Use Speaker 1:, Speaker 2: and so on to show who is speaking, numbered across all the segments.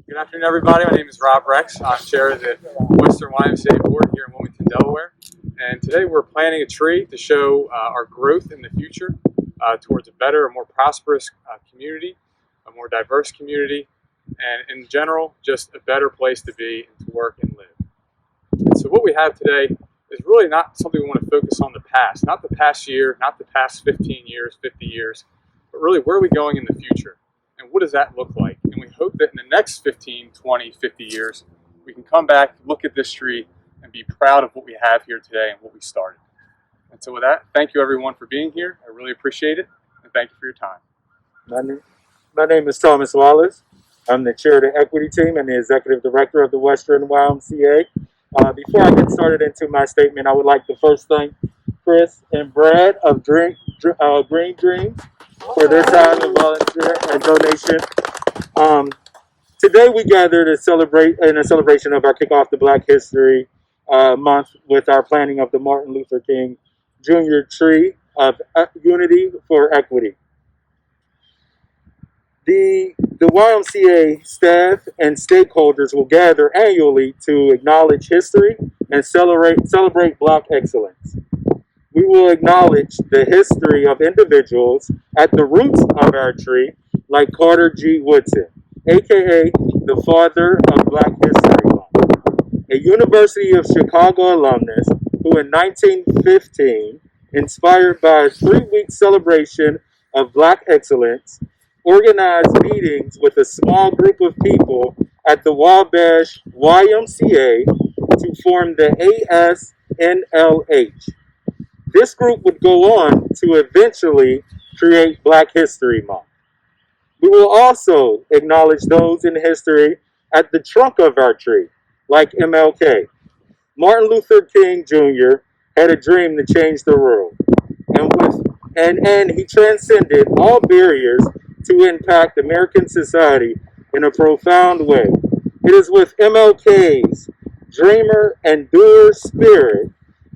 Speaker 1: Good afternoon, everybody. My name is Rob Rex. I'm chair of the Western YMCA board here in Wilmington, Delaware. And today we're planting a tree to show our growth in the future towards a better, a more prosperous community, a more diverse community, and in general, just a better place to be and to work and live. And so what we have today is really not something we want to focus on the past, not the past year, not the past 15 years, 50 years, but really where are we going in the future? And what does that look like? And we hope that in the next 15, 20, 50 years, we can come back, look at this tree, and be proud of what we have here today and what we started. And so with that, thank you everyone for being here. I really appreciate it, and thank you for your time.
Speaker 2: My name is Thomas Wallace. I'm the chair of the equity team and the executive director of the Western YMCA. Before I get started into my statement, I would like to first thank Chris and Brad of Green Dreams for their time and volunteer and donation. Today we gather to celebrate in a celebration of our Kickoff the Black History Month with our planting of the Martin Luther King Jr. Tree of Unity for Equity. The YMCA staff and stakeholders will gather annually to acknowledge history and celebrate Black excellence. We will acknowledge the history of individuals at the roots of our tree, like Carter G. Woodson, aka the father of Black History Month, a University of Chicago alumnus who in 1915, inspired by a 3-week celebration of Black excellence, organized meetings with a small group of people at the Wabash YMCA to form the ASNLH. This group would go on to eventually create Black History Month. We will also acknowledge those in history at the trunk of our tree, like MLK. Martin Luther King Jr. had a dream to change the world, and he transcended all barriers to impact American society in a profound way. It is with MLK's dreamer and doer spirit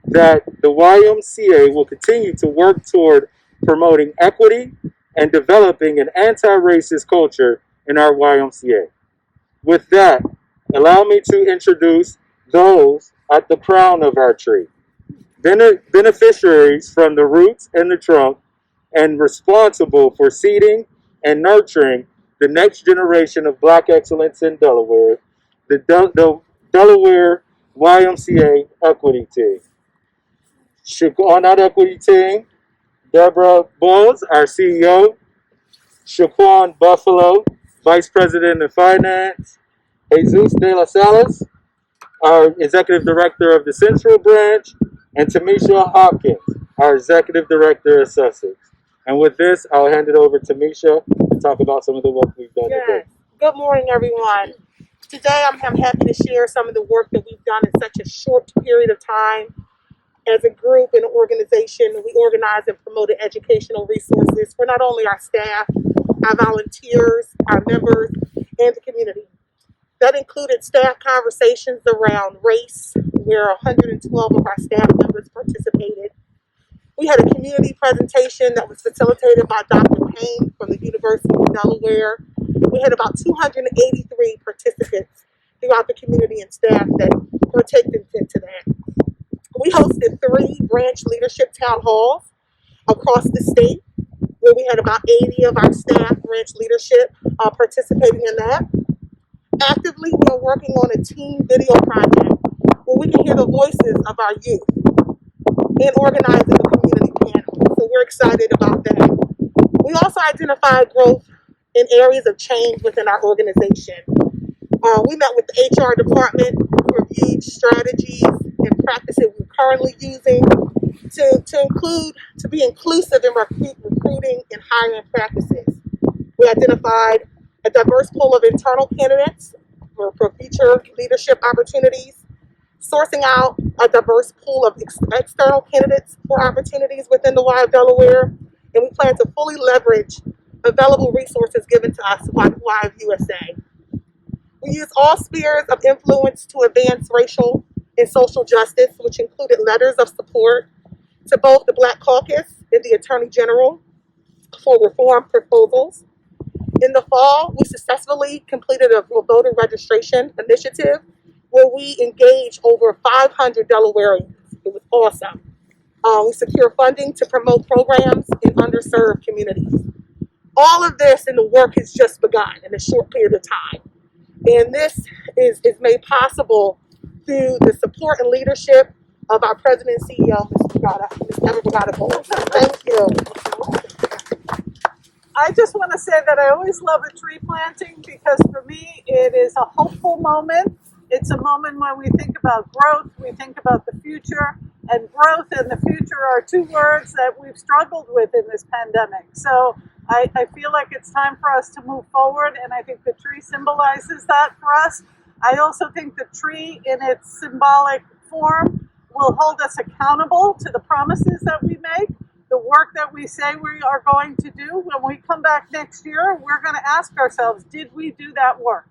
Speaker 2: that the YMCA will continue to work toward promoting equity and developing an anti-racist culture in our YMCA. With that, allow me to introduce those at the crown of our tree, beneficiaries from the roots and the trunk, and responsible for seeding and nurturing the next generation of Black excellence in Delaware, the Delaware YMCA Equity Team. On that equity team, Deborah Bowles, our CEO, Shaquan Buffalo, Vice President of Finance, Jesus De La Salas, our Executive Director of the Central Branch, and Tamisha Hopkins, our Executive Director of Sussex. And with this, I'll hand it over to Misha to talk about some of the work we've done today.
Speaker 3: Good morning, everyone. Today, I'm happy to share some of the work that we've done in such a short period of time. As a group and organization, we organize and promoted educational resources for not only our staff, our volunteers, our members, and the community. That included staff conversations around race, where 112 of our staff members participated. We had a community presentation that was facilitated by Dr. Payne from the University of Delaware. We had about 283 participants throughout the community and staff that partook into that. We hosted 3 branch leadership town halls across the state, where we had about 80 of our staff branch leadership participating in that. Actively, we are working on a team video project where we can hear the voices of our youth and organizing a community panel. So we're excited about that. We also identified growth in areas of change within our organization. We met with the HR department, we reviewed strategies and practices we're currently using to be inclusive in recruiting and hiring practices. We identified a diverse pool of internal candidates for future leadership opportunities, sourcing out a diverse pool of external candidates for opportunities within the Y of Delaware, and we plan to fully leverage available resources given to us by the Y of USA. We use all spheres of influence to advance racial and social justice, which included letters of support to both the Black Caucus and the Attorney General for reform proposals. In the fall, we successfully completed a voter registration initiative where we engaged over 500 Delawareans. It was awesome. We secured funding to promote programs in underserved communities. All of this and the work has just begun in a short period of time. And this is made possible through the support and leadership of our president and CEO, Ms. Deborah Bogata. Thank you.
Speaker 4: I just want to say that I always love a tree planting because for me it is a hopeful moment. It's a moment when we think about growth, we think about the future, and growth and the future are two words that we've struggled with in this pandemic. So I feel like it's time for us to move forward, and I think the tree symbolizes that for us. I also think the tree in its symbolic form will hold us accountable to the promises that we make. The work that we say we are going to do, when we come back next year, we're going to ask ourselves, did we do that work?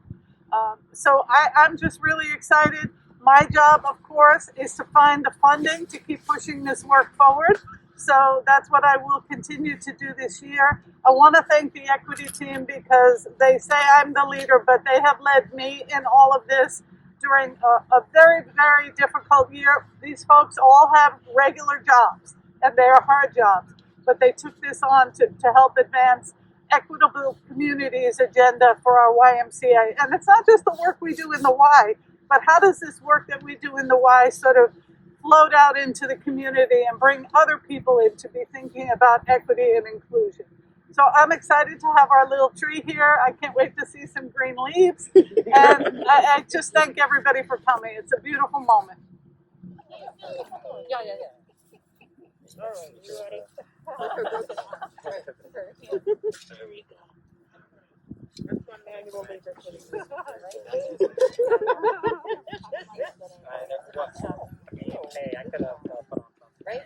Speaker 4: So I'm just really excited. My job, of course, is to find the funding to keep pushing this work forward. So that's what I will continue to do this year. I want to thank the equity team because they say I'm the leader, but they have led me in all of this during a very, very difficult year. These folks all have regular jobs, and they are hard jobs, but they took this on to help advance equitable communities agenda for our YMCA. And it's not just the work we do in the Y, but how does this work that we do in the Y sort of float out into the community and bring other people in to be thinking about equity and inclusion. So I'm excited to have our little tree here. I can't wait to see some green leaves. And I just thank everybody for coming. It's a beautiful moment.
Speaker 3: Yeah. All right, you ready? There we go. That's one manual labor.
Speaker 5: Hey, I could have put on something.
Speaker 3: Right?